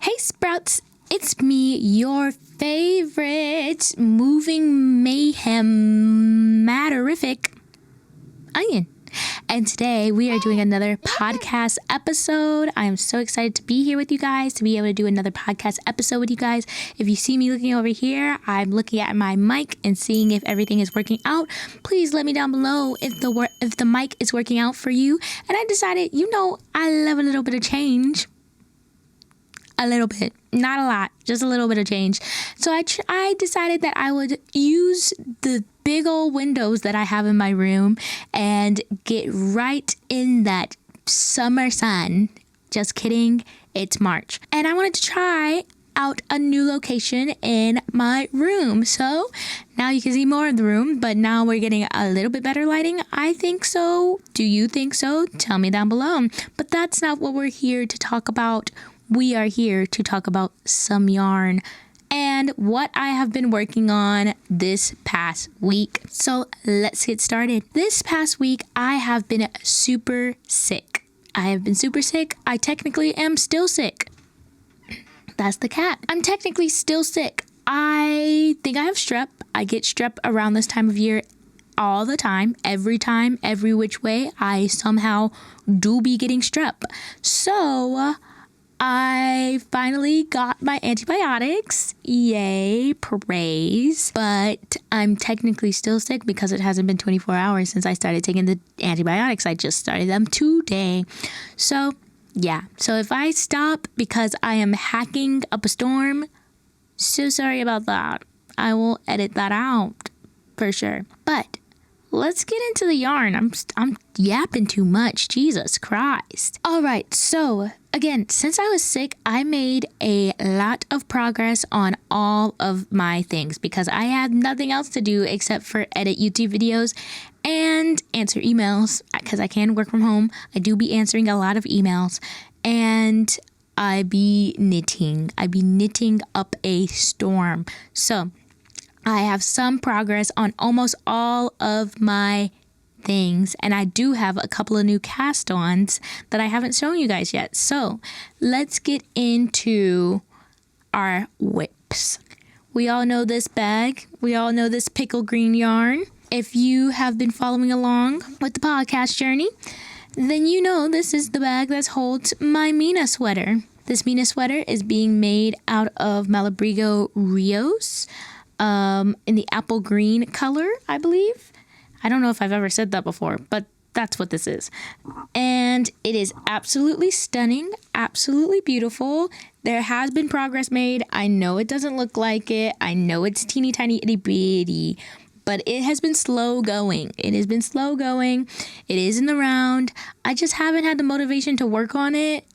Hey Sprouts, it's me, your favorite moving mayhem matterific onion. And today we are doing another podcast episode. I am so excited to be here with you guys, to be able to do another podcast episode with you guys. If you see me looking over here, I'm looking at my mic and seeing if everything is working out. Please let me down below if the mic is working out for you. And I decided, I love a little bit of change. A little bit, not a lot, just a little bit of change. So I decided that I would use the big old windows that I have in my room and get right in that summer sun. Just kidding, it's March. And I wanted to try out a new location in my room. So now you can see more of the room, but now we're getting a little bit better lighting. I think so. Do you think so? Tell me down below. But that's not what we're here to talk about. We are here to talk about some yarn and what I have been working on this past week. So let's get started. This past week, I have been super sick. I technically am still sick. That's the cat. I'm technically still sick. I think I have strep. I get strep around this time of year all the time, every which way. I somehow do be getting strep. So I finally got my antibiotics. Yay, praise. But I'm technically still sick because it hasn't been 24 hours since I started taking the antibiotics. I just started them today. So, yeah. So if I stop because I am hacking up a storm, so sorry about that. I will edit that out for sure. But let's get into the yarn. I'm yapping too much. Jesus Christ. All right. So again, since I was sick, I made a lot of progress on all of my things because I had nothing else to do except for edit YouTube videos and answer emails because I can work from home. I do be answering a lot of emails and I be knitting. Up a storm. So I have some progress on almost all of my things, and I do have a couple of new cast-ons that I haven't shown you guys yet. So let's get into our whips. We all know this bag. We all know this pickle green yarn. If you have been following along with the podcast journey, then you know this is the bag that holds my Mina sweater. This Mina sweater is being made out of Malabrigo Rios. In the apple green color, I believe. I don't know if I've ever said that before, but that's what this is. And it is absolutely stunning, absolutely beautiful. There has been progress made. I know it doesn't look like it. I know it's teeny tiny itty bitty, but it has been slow going. It is in the round. I just haven't had the motivation to work on it.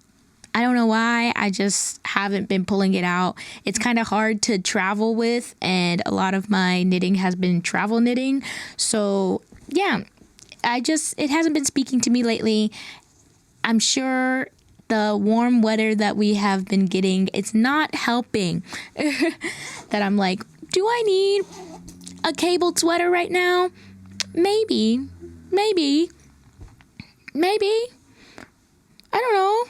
I don't know why. I just haven't been pulling it out. It's kind of hard to travel with, and a lot of my knitting has been travel knitting. So, yeah, it hasn't been speaking to me lately. I'm sure the warm weather that we have been getting, it's not helping. That I'm like, do I need a cabled sweater right now? Maybe. I don't know.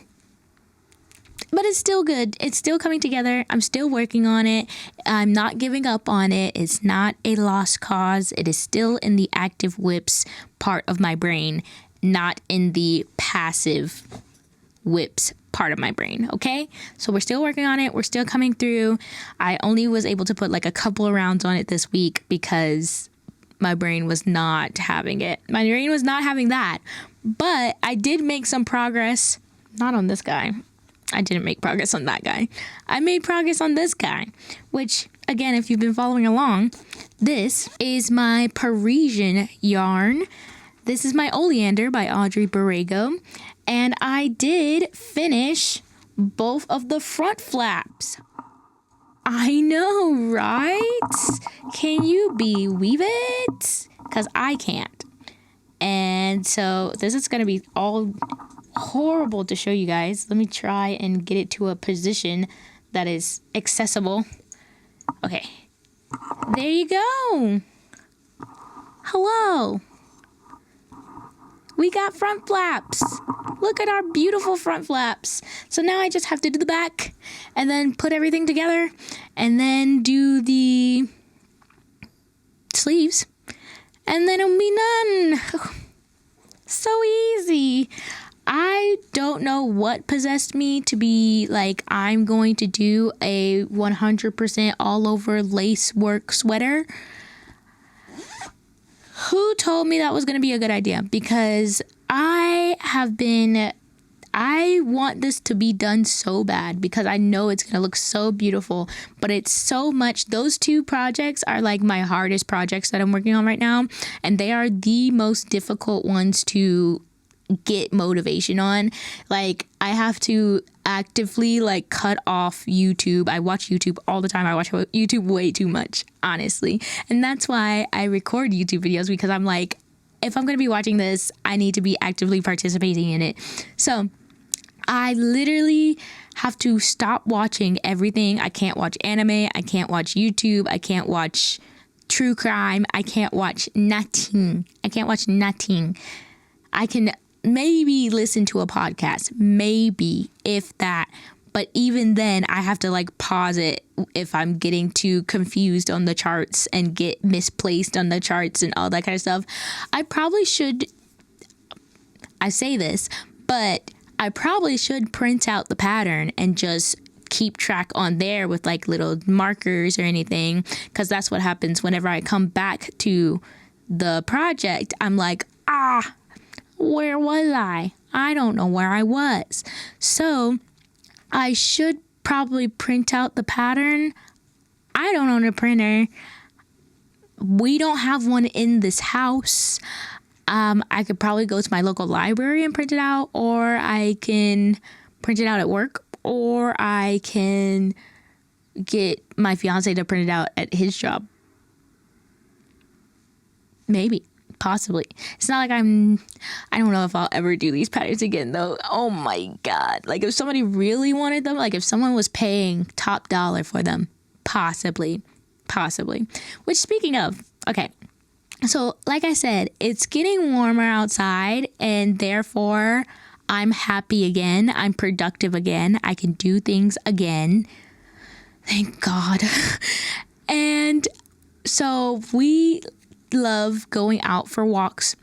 But it's still good. It's still coming together. I'm still working on it. I'm not giving up on it. It's not a lost cause. It is still in the active whips part of my brain, not in the passive whips part of my brain. Okay? So we're still working on it. We're still coming through. I only was able to put like a couple of rounds on it this week because my brain was not having it. My brain was not having that. But I did make some progress. Not on this guy. I didn't make progress on that guy. I made progress on this guy, which, again, if you've been following along, this is my Parisian yarn. This is my Oleander by Audrey Borrego, and I did finish both of the front flaps. I know, right? Can you believe it? Because I can't. And so this is going to be all horrible to show you guys. Let me try and get it to a position that is accessible. Okay. There you go. Hello. We got front flaps. Look at our beautiful front flaps. So now I just have to do the back and then put everything together and then do the sleeves. And then it'll be done. So easy. I don't know what possessed me to be like, I'm going to do a 100% all over lace work sweater. Who told me that was going to be a good idea? Because I want this to be done so bad because I know it's going to look so beautiful, but it's so much. Those two projects are like my hardest projects that I'm working on right now. And they are the most difficult ones to get motivation on. Like, I have to actively like cut off YouTube. I watch YouTube all the time. I watch YouTube way too much, honestly. And that's why I record YouTube videos, because I'm like, if I'm going to be watching this, I need to be actively participating in it. So I literally have to stop watching everything. I can't watch anime. I can't watch YouTube. I can't watch true crime. I can't watch nothing. I can't watch nothing. I can maybe listen to a podcast, maybe, if that. But even then, I have to like pause it if I'm getting too confused on the charts and get misplaced on the charts and all that kind of stuff. I say this, but I probably should print out the pattern and just keep track on there with like little markers or anything, because that's what happens whenever I come back to the project. I'm like, where was I? I don't know where I was. So I should probably print out the pattern. I don't own a printer. We don't have one in this house. I could probably go to my local library and print it out, or I can print it out at work, or I can get my fiance to print it out at his job. Maybe. Possibly. It's not like I don't know if I'll ever do these patterns again though. Oh my God. Like, if somebody really wanted them, like if someone was paying top dollar for them, possibly. Which, speaking of, okay. So like I said, it's getting warmer outside, and therefore I'm happy again. I'm productive again. I can do things again. Thank God. And so we love going out for walks.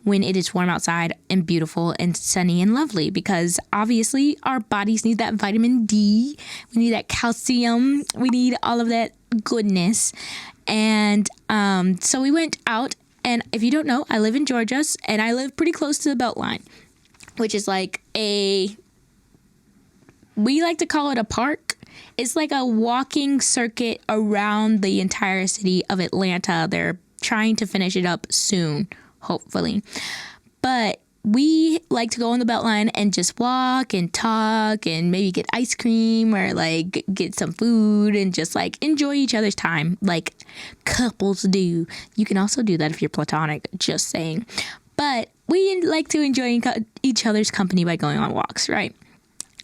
When it is warm outside and beautiful and sunny and lovely, because obviously our bodies need that vitamin D. We need that calcium. We need all of that goodness. And so we went out, and if you don't know, I live in Georgia, and I live pretty close to the Beltline, which is like we like to call it a park. It's like a walking circuit around the entire city of Atlanta. They're trying to finish it up soon, hopefully. But we like to go on the Beltline and just walk and talk and maybe get ice cream or like get some food and just like enjoy each other's time like couples do. You can also do that if you're platonic, just saying. But we like to enjoy each other's company by going on walks, right?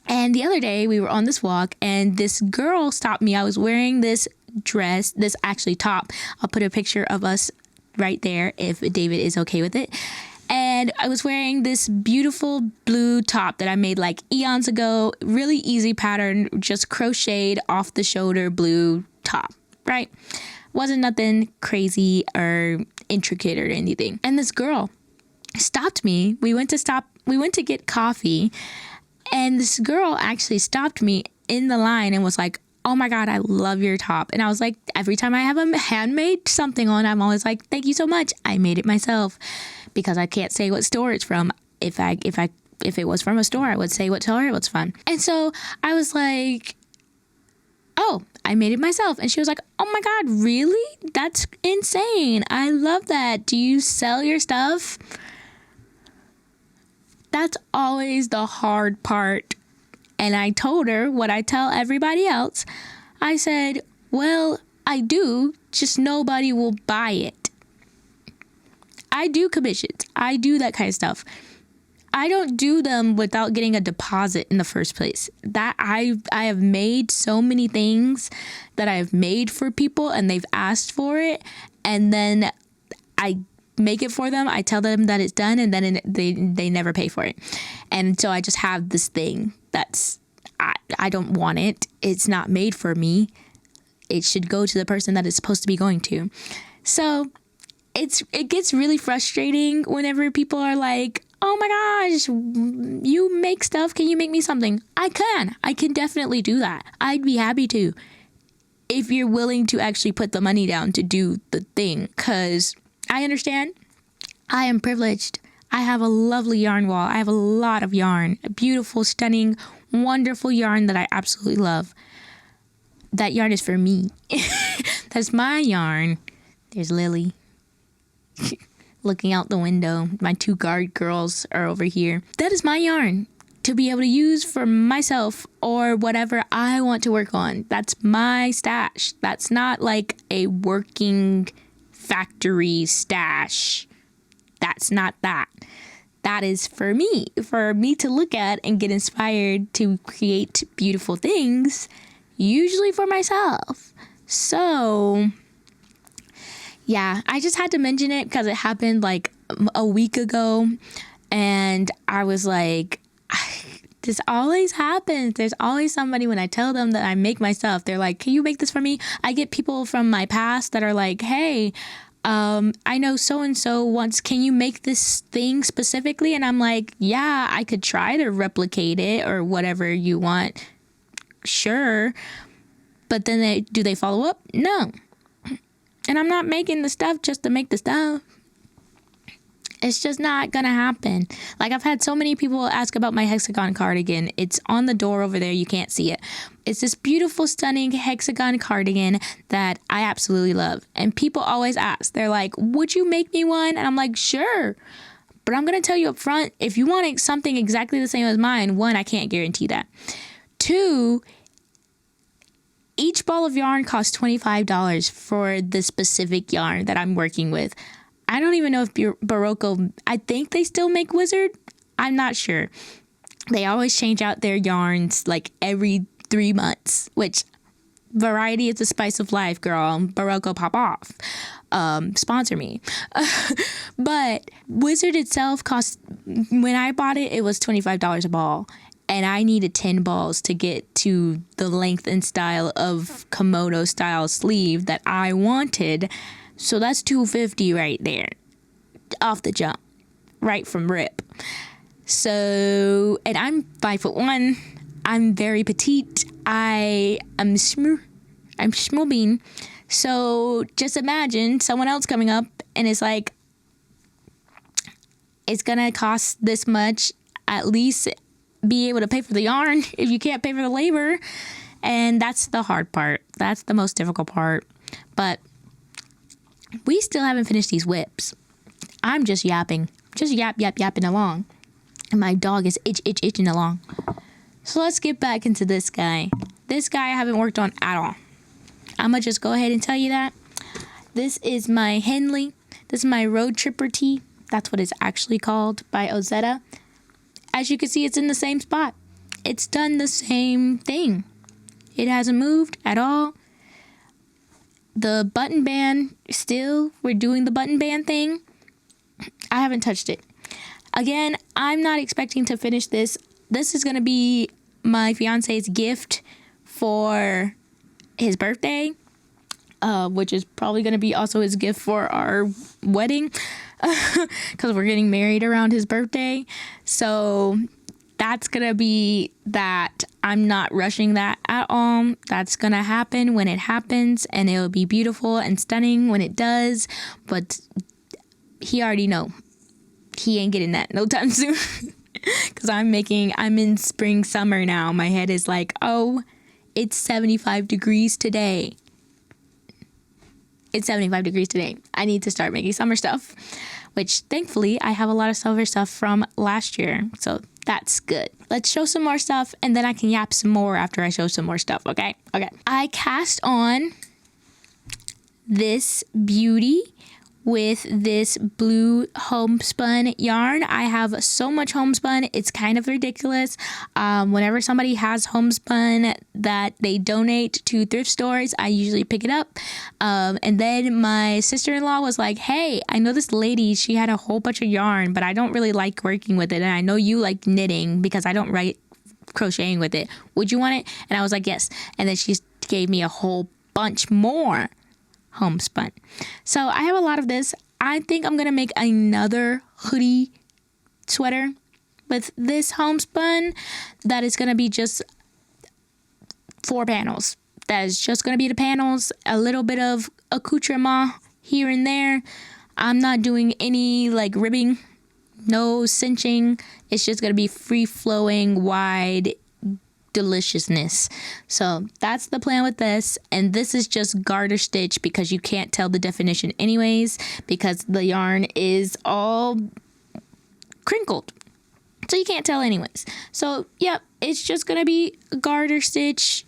And the other day we were on this walk, and this girl stopped me. I was wearing this dress, this actually top. I'll put a picture of us right there if David is okay with it. And I was wearing this beautiful blue top that I made like eons ago. Really easy pattern, just crocheted off the shoulder blue top, right? Wasn't nothing crazy or intricate or anything. And this girl stopped me. We went to get coffee. And this girl actually stopped me in the line and was like, "Oh my God, I love your top." And I was like, every time I have a handmade something on, I'm always like, "Thank you so much. I made it myself," because I can't say what store it's from. If it was from a store, I would say what store it was from. And so I was like, "Oh, I made it myself." And she was like, "Oh my God, really? That's insane. I love that. Do you sell your stuff?" That's always the hard part. And I told her what I tell everybody else. I said, "Well, I do, just nobody will buy it." I do commissions. I do that kind of stuff. I don't do them without getting a deposit in the first place. That I have made so many things that I've made for people and they've asked for it. And then I make it for them. I tell them that it's done, and then they never pay for it. And so I just have this thing that's, I don't want it. It's not made for me. It should go to the person that it's supposed to be going to. So it gets really frustrating whenever people are like, oh my gosh, you make stuff. Can you make me something? I can definitely do that. I'd be happy to, if you're willing to actually put the money down to do the thing. Because I understand I am privileged. I have a lovely yarn wall. I have a lot of yarn, a beautiful, stunning, wonderful yarn that I absolutely love. That yarn is for me. That's my yarn. There's Lily looking out the window. My 2 guard girls are over here. That is my yarn to be able to use for myself or whatever I want to work on. That's my stash. That's not like a working factory stash. That's not that. That is for me to look at and get inspired to create beautiful things, usually for myself. So yeah, I just had to mention it because it happened like a week ago, and I was like, this always happens. There's always somebody, when I tell them that I make my stuff, they're like, can you make this for me? I get people from my past that are like, hey, I know so-and-so wants, can you make this thing specifically? And I'm like, yeah, I could try to replicate it or whatever you want. Sure. But then do they follow up? No. And I'm not making the stuff just to make the stuff. It's just not gonna happen. Like, I've had so many people ask about my hexagon cardigan. It's on the door over there. You can't see it. It's this beautiful, stunning hexagon cardigan that I absolutely love. And people always ask. They're like, would you make me one? And I'm like, sure. But I'm gonna tell you up front, if you want something exactly the same as mine, 1, I can't guarantee that. 2, each ball of yarn costs $25 for the specific yarn that I'm working with. I don't even know if Barocco, I think they still make Wizard. I'm not sure. They always change out their yarns like every 3 months, which variety is the spice of life, girl. Barocco, pop off. Sponsor me. But Wizard itself costs, when I bought it, it was $25 a ball. And I needed 10 balls to get to the length and style of kimono style sleeve that I wanted. So that's $250 right there, off the jump, right from rip. So, and I'm 5'1". I'm very petite. I'm small bean. So just imagine someone else coming up and it's like, it's gonna cost this much, at least be able to pay for the yarn if you can't pay for the labor. And that's the hard part. That's the most difficult part. But we still haven't finished these whips. I'm just yapping. Just yapping along. And my dog is itching along. So let's get back into this guy. This guy I haven't worked on at all. I'm going to just go ahead and tell you that. This is my Henley. This is my Road Tripper tee. That's what it's actually called, by Ozetta. As you can see, it's in the same spot. It's done the same thing. It hasn't moved at all. The button band, still, we're doing the button band thing. I haven't touched it. Again, I'm not expecting to finish this. This is going to be my fiance's gift for his birthday, which is probably going to be also his gift for our wedding, because we're getting married around his birthday. So that's going to be that. I'm not rushing that at all. That's going to happen when it happens, and it'll be beautiful and stunning when it does. But he already know he ain't getting that no time soon. Because I'm in spring, summer now. My head is like, oh, it's 75 degrees today. It's 75 degrees today. I need to start making summer stuff, which thankfully I have a lot of summer stuff from last year. So that's good. Let's show some more stuff, and then I can yap some more after I show some more stuff, okay? Okay. I cast on this beauty with this blue homespun yarn. I have so much homespun, it's kind of ridiculous. Whenever somebody has homespun that they donate to thrift stores, I usually pick it up. And then my sister-in-law was like, hey, I know this lady, she had a whole bunch of yarn, but I don't really like working with it. And I know you like knitting because I don't write crocheting with it. Would you want it? And I was like, yes. And then she gave me a whole bunch more homespun. So I have a lot of this. I think I'm gonna make another hoodie sweater with this homespun that is gonna be just 4 panels. That is just gonna be the panels, a little bit of accoutrement here and there. I'm not doing any like ribbing, no cinching. It's just gonna be free flowing, wide deliciousness. So that's the plan with this. And this is just garter stitch because you can't tell the definition anyways because the yarn is all crinkled, so you can't tell anyways. So yep, it's just gonna be garter stitch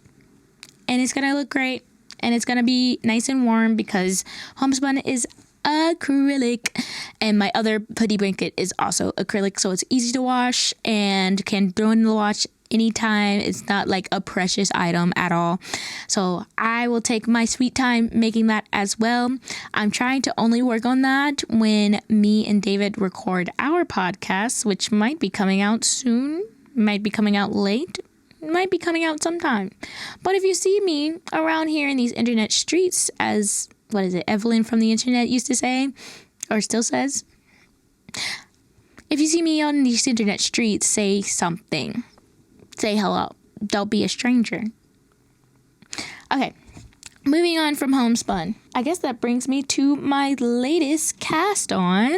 and it's gonna look great and it's gonna be nice and warm because homespun is acrylic and my other hoodie blanket is also acrylic, so it's easy to wash and can throw in the wash anytime. It's not like a precious item at all. So I will take my sweet time making that as well. I'm trying to only work on that when me and David record our podcast, which might be coming out soon, might be coming out late, might be coming out sometime. But if you see me around here in these internet streets, as what is it, Evelyn from the internet used to say, or still says, if you see me on these internet streets, say something. Say hello. Don't be a stranger. Okay, moving on from homespun. I guess that brings me to my latest cast on.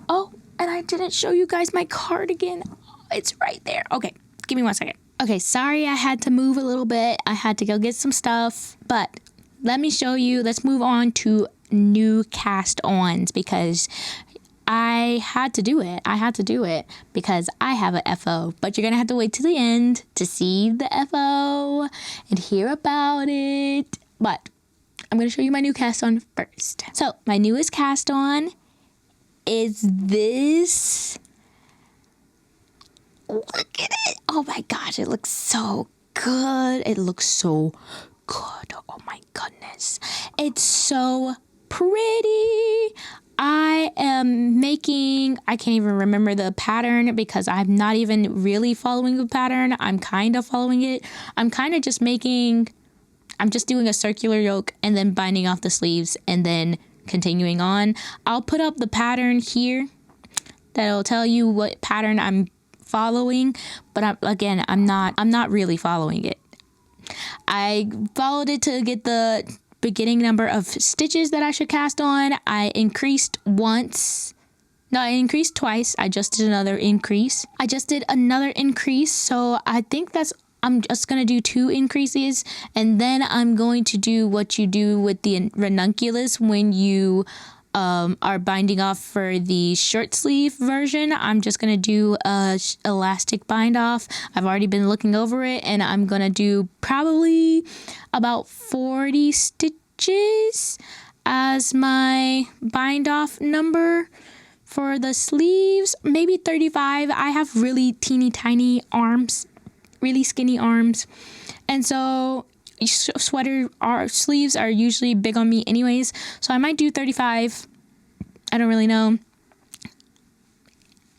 Oh, and I didn't show you guys my cardigan. It's right there. Okay, give me 1 second. Okay, sorry I had to move a little bit. I had to go get some stuff, but let me show you. Let's move on to new cast ons because I had to do it. I had to do it because I have a FO, but you're going to have to wait to the end to see the FO and hear about it. But I'm going to show you my new cast on first. So my newest cast on is this. Look at it. Oh my gosh, it looks so good. It looks so good. Oh my goodness. It's so pretty. I am making, I can't even remember the pattern because I'm not even really following the pattern. I'm kind of following it. I'm just doing a circular yoke and then binding off the sleeves and then continuing on. I'll put up the pattern here that'll tell you what pattern I'm following, but I'm not really following it. I followed it to get the beginning number of stitches that I should cast on. I increased twice. I just did another increase. So I think I'm just going to do 2 increases and then I'm going to do what you do with the ranunculus when you are binding off for the short sleeve version. I'm just going to do a elastic bind off. I've already been looking over it and I'm going to do probably about 40 stitches as my bind off number for the sleeves, maybe 35. I have really teeny tiny arms, really skinny arms, and so sleeves are usually big on me anyways, so I might do 35. I don't really know.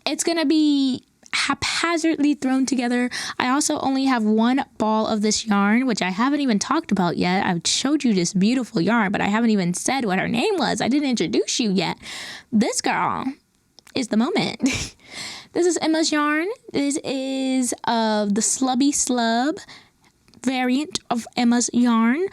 It's gonna be haphazardly thrown together. I also only have 1 ball of this yarn, which I haven't even talked about yet. I showed you this beautiful yarn, but I haven't even said what her name was. I didn't introduce you yet. This girl is the moment. This is Emma's yarn. This is the Slubby Slub variant of Emma's yarn.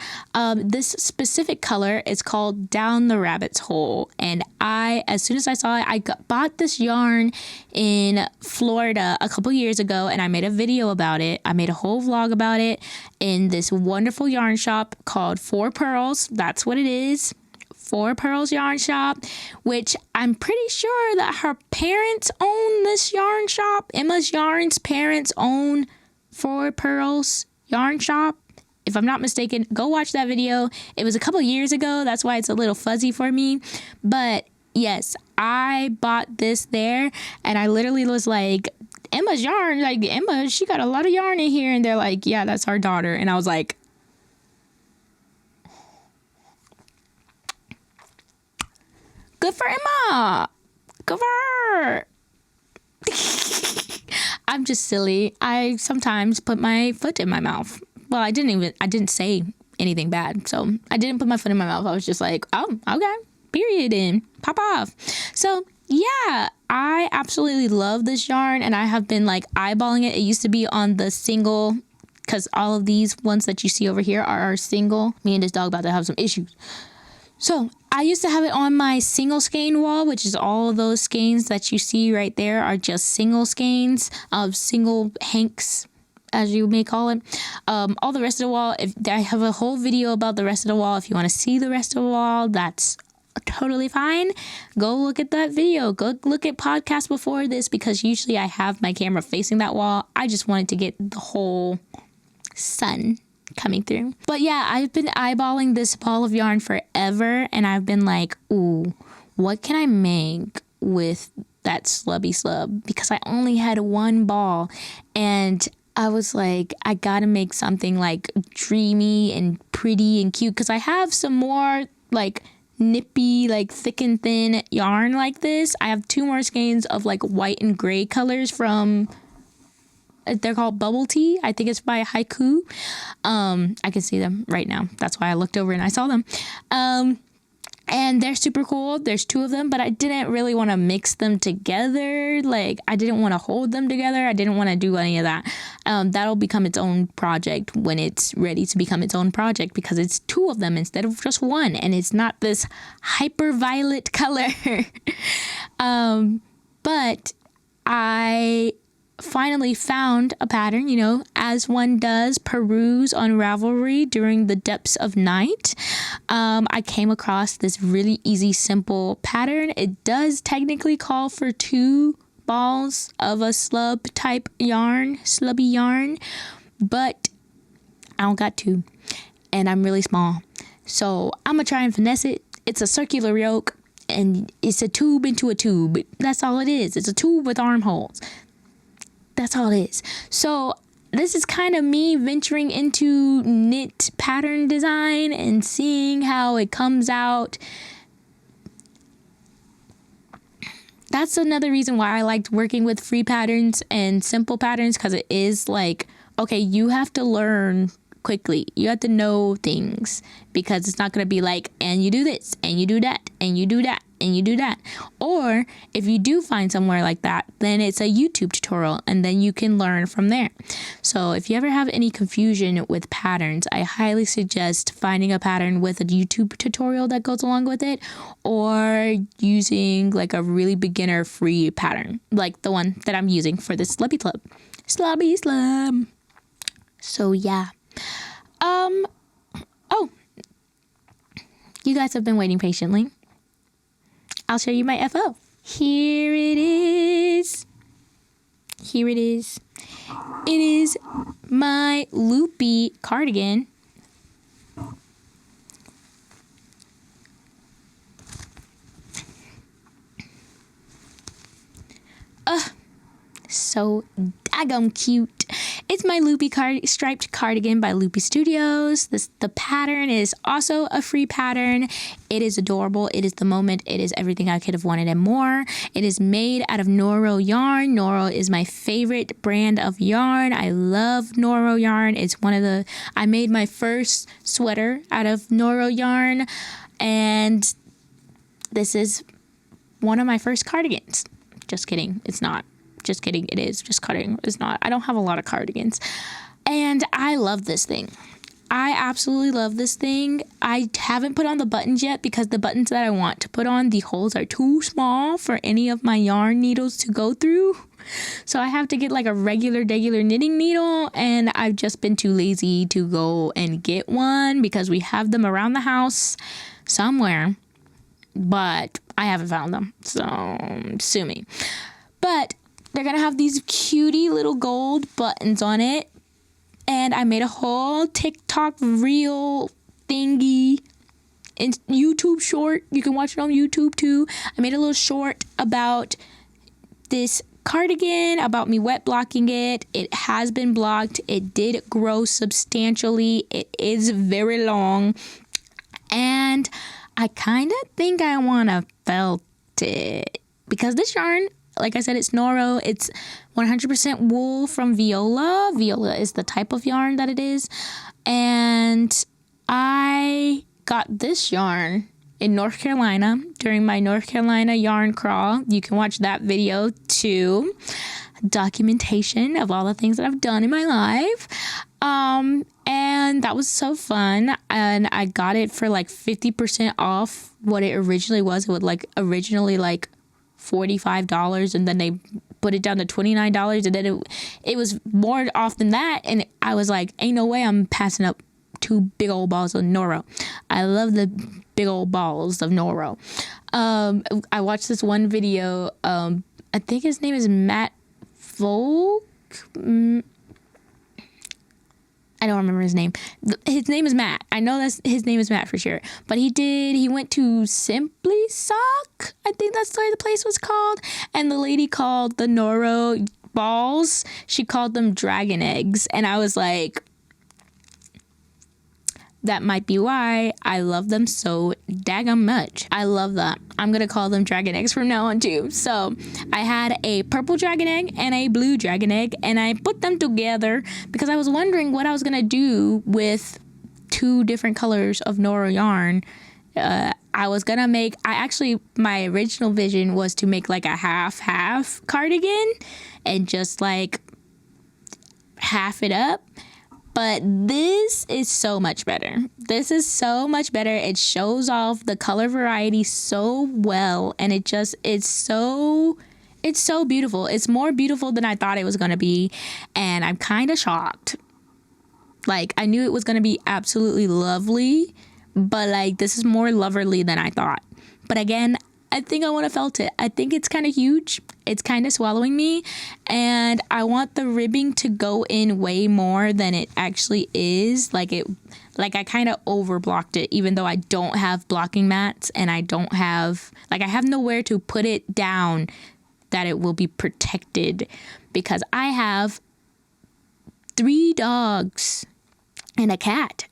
This specific color is called Down the Rabbit's Hole, and as soon as I saw it, I bought this yarn in Florida a couple years ago, and I made a video about it. I made a whole vlog about it in this wonderful yarn shop called 4 Pearls. That's what it is. 4 Pearls Yarn Shop, which I'm pretty sure that her parents own this yarn shop. Emma's Yarn's parents own 4 Pearls Yarn Shop, If I'm not mistaken, go watch that video. It was a couple years ago. That's why it's a little fuzzy for me. But yes, I bought this there, and I literally was like, Emma's yarn, like, Emma, she got a lot of yarn in here. And they're like, yeah, that's our daughter. And I was like, good for Emma. Good for her. I'm just silly. I sometimes put my foot in my mouth. Well, I didn't say anything bad. So I didn't put my foot in my mouth. I was just like, oh, okay, period, and pop off. So yeah, I absolutely love this yarn, and I have been like eyeballing it. It used to be on the single, because all of these ones that you see over here are our single. Me and this dog about to have some issues. So I used to have it on my single skein wall, which is all of those skeins that you see right there are just single skeins of single hanks, as you may call it. All the rest of the wall, I have a whole video about the rest of the wall. If you want to see the rest of the wall, that's totally fine. Go look at that video. Go look at podcasts before this, because usually I have my camera facing that wall. I just wanted to get the whole sun coming through. But yeah, I've been eyeballing this ball of yarn forever, and I've been like, ooh, what can I make with that slubby slub? Because I only had one ball, and I was like, I gotta make something like dreamy and pretty and cute, because I have some more like nippy, like thick and thin yarn like this. I have 2 more skeins of like white and gray colors from, they're called Bubble Tea. I think it's by Haiku. I can see them right now. That's why I looked over and I saw them. And they're super cool. There's 2 of them, but I didn't really want to mix them together. Like, I didn't want to hold them together. I didn't want to do any of that. That'll become its own project when it's ready to become its own project, because it's 2 of them instead of just 1. And it's not this hyper violet color. But I finally found a pattern, you know, as one does, peruse on Ravelry during the depths of night. I came across this really easy, simple pattern. It does technically call for 2 balls of a slub type yarn, slubby yarn, but I don't got 2, and I'm really small. So I'm gonna try and finesse it. It's a circular yoke, and it's a tube into a tube. That's all it is. It's a tube with armholes. That's all it is. So this is kind of me venturing into knit pattern design and seeing how it comes out. That's another reason why I liked working with free patterns and simple patterns, because it is like, okay, you have to learn quickly. You have to know things, because it's not going to be like, and you do this, and you do that, and you do that, and you do that. Or if you do find somewhere like that, then it's a YouTube tutorial, and then you can learn from there. So if you ever have any confusion with patterns, I highly suggest finding a pattern with a YouTube tutorial that goes along with it, or using like a really beginner free pattern, like the one that I'm using for this slubby slub. Slubby slub. So yeah. Oh, you guys have been waiting patiently. I'll show you my FO. Here it is. Here it is. It is my loopy cardigan. So daggum cute. It's my loopy striped cardigan by Loopy Studios. The pattern is also a free pattern. It is adorable. It is the moment. It is everything I could have wanted and more. It is made out of Noro yarn. Noro is my favorite brand of yarn. I love Noro yarn. It's I made my first sweater out of Noro yarn, and this is one of my first cardigans. Just kidding. It's not. Just kidding. It is. Just kidding. It's not. I don't have a lot of cardigans. And I love this thing. I absolutely love this thing. I haven't put on the buttons yet, because the buttons that I want to put on, the holes are too small for any of my yarn needles to go through. So I have to get like a regular knitting needle, and I've just been too lazy to go and get one, because we have them around the house somewhere, but I haven't found them. So sue me. But they're going to have these cutie little gold buttons on it. and I made a whole TikTok reel thingy and YouTube short. You can watch it on YouTube too. I made a little short about this cardigan, about me wet blocking it. It has been blocked. It did grow substantially. It is very long, and I kind of think I want to felt it because this yarn, like I said, it's Noro. It's 100% wool from Viola. Viola is the type of yarn that it is. And I got this yarn in North Carolina during my North Carolina yarn crawl. You can watch that video too. Documentation of all the things that I've done in my life. And that was so fun. And I got it for like 50% off what it originally was. It was like originally like $45, and then they put it down to $29, and then it was more off than that. And I was like, ain't no way I'm passing up 2 big old balls of Noro. I love the big old balls of Noro. I watched this one video. I think his name is Matt Volk. I don't remember his name. His name is Matt. I know that's his name is Matt for sure. But he went to Simply Sock. I think that's the way the place was called. And the lady called the Noro balls, she called them dragon eggs. And I was like, that might be why I love them so daggum much. I love that. I'm going to call them dragon eggs from now on too. So I had a purple dragon egg and a blue dragon egg, and I put them together because I was wondering what I was going to do with 2 different colors of Noro yarn. My original vision was to make like a half cardigan and just like half it up. But this is so much better. This is so much better. It shows off the color variety so well. And it's so beautiful. It's more beautiful than I thought it was going to be. And I'm kind of shocked. Like, I knew it was going to be absolutely lovely. But, like, this is more loverly than I thought. But again, I think I want to felt it. I think it's kind of huge. It's kind of swallowing me, and I want the ribbing to go in way more than it actually is. Like I kind of over blocked it, even though I don't have blocking mats, and I have nowhere to put it down that it will be protected, because I have 3 dogs and a cat.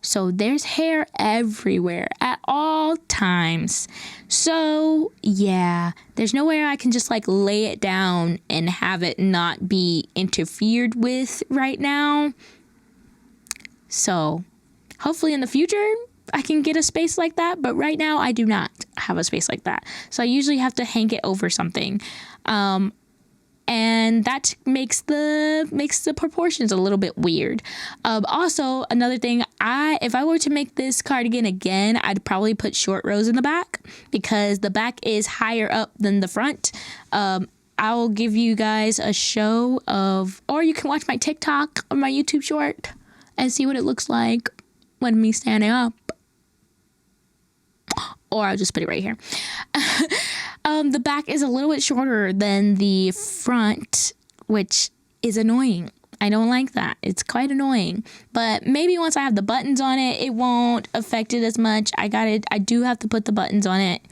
So there's hair everywhere at all times. So yeah, there's nowhere I can just like lay it down and have it not be interfered with right now. So hopefully in the future I can get a space like that. But right now I do not have a space like that. So I usually have to hang it over something. And that makes the proportions a little bit weird. Also, another thing, if I were to make this cardigan again, I'd probably put short rows in the back because the back is higher up than the front. I'll give you guys a show of, or you can watch my TikTok or my YouTube short and see what it looks like when me standing up. Or I'll just put it right here. The back is a little bit shorter than the front, which is annoying. I don't like that. It's quite annoying. But maybe once I have the buttons on it, it won't affect it as much. I do have to put the buttons on it.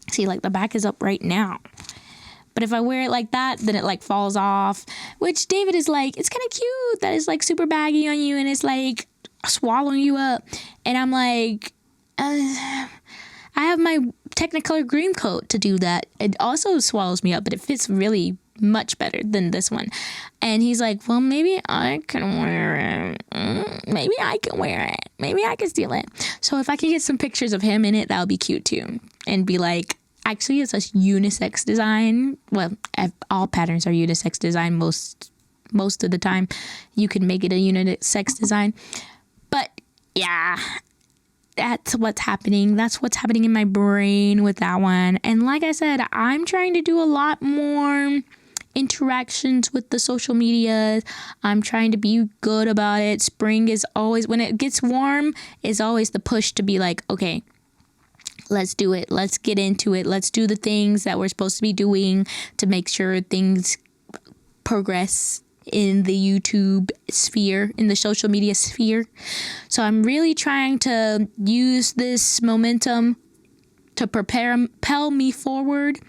See, like the back is up right now. But if I wear it like that, then it like falls off. Which David is like, it's kind of cute that it's like super baggy on you and it's like swallowing you up. And I'm like, I have my Technicolor Dream Coat to do that. It also swallows me up, but it fits really much better than this one. And he's like, well, maybe I can wear it. Maybe I can wear it. Maybe I can steal it. So if I can get some pictures of him in it, that would be cute too. And be like, actually, it's a unisex design. Well, all patterns are unisex design most of the time. You can make it a unisex design. But yeah, that's what's happening. That's what's happening in my brain with that one. And like I said, I'm trying to do a lot more interactions with the social media. I'm trying to be good about it. Spring is always, when it gets warm, is always the push to be like, okay, let's do it. Let's get into it. Let's do the things that we're supposed to be doing to make sure things progress in the YouTube sphere, in the social media sphere. So I'm really trying to use this momentum to propel me forward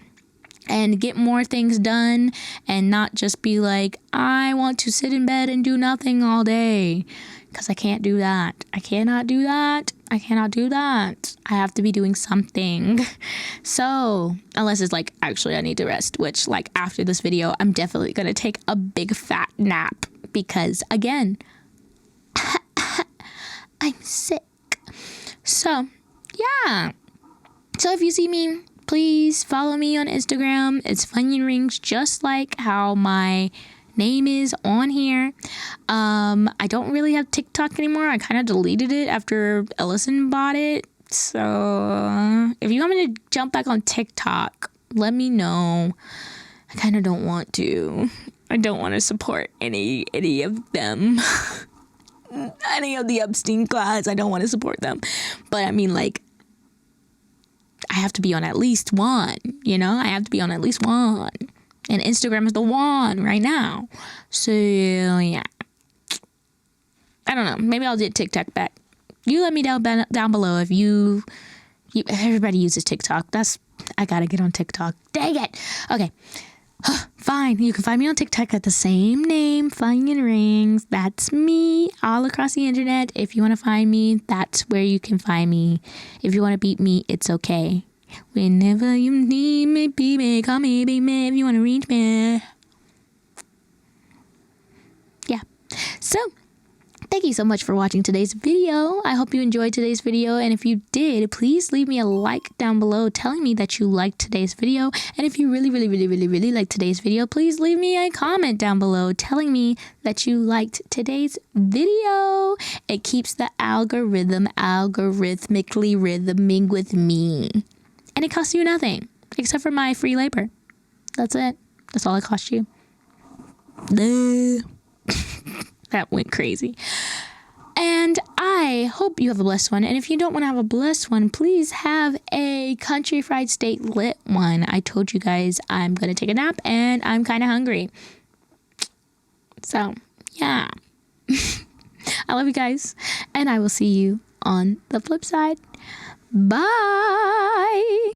and get more things done, and not just be like, I want to sit in bed and do nothing all day, because I can't do that. I cannot do that. I cannot do that. I have to be doing something. So unless it's like, actually I need to rest, which like after this video I'm definitely gonna take a big fat nap, because again I'm sick. So yeah, so if you see me, please follow me on Instagram. It's Funyun Rings, just like how my name is on here. I don't really have TikTok anymore. I kind of deleted it after Ellison bought it. So if you want me to jump back on TikTok, let me know. I kind of don't want to. I don't want to support any of them. Any of the Epstein class. I don't want to support them. But I mean, like, I have to be on at least one, you know? I have to be on at least one. And Instagram is the one right now. So, yeah. I don't know. Maybe I'll get TikTok back. You let me down below if you everybody uses TikTok. I gotta get on TikTok. Dang it. Okay. Fine. You can find me on TikTok at the same name, Funyun Rings. That's me all across the internet. If you want to find me, that's where you can find me. If you want to beat me, it's okay. Whenever you need me, baby, call me, baby, if you want to reach me. Yeah. So, thank you so much for watching today's video. I hope you enjoyed today's video. And if you did, please leave me a like down below telling me that you liked today's video. And if you really liked today's video, please leave me a comment down below telling me that you liked today's video. It keeps the algorithm algorithmically rhythming with me. And it costs you nothing except for my free labor. That's it. That's all it costs you. That went crazy. And I hope you have a blessed one. And if you don't want to have a blessed one, please have a country fried steak lit one. I told you guys I'm going to take a nap and I'm kind of hungry. So, yeah. I love you guys. And I will see you on the flip side. Bye.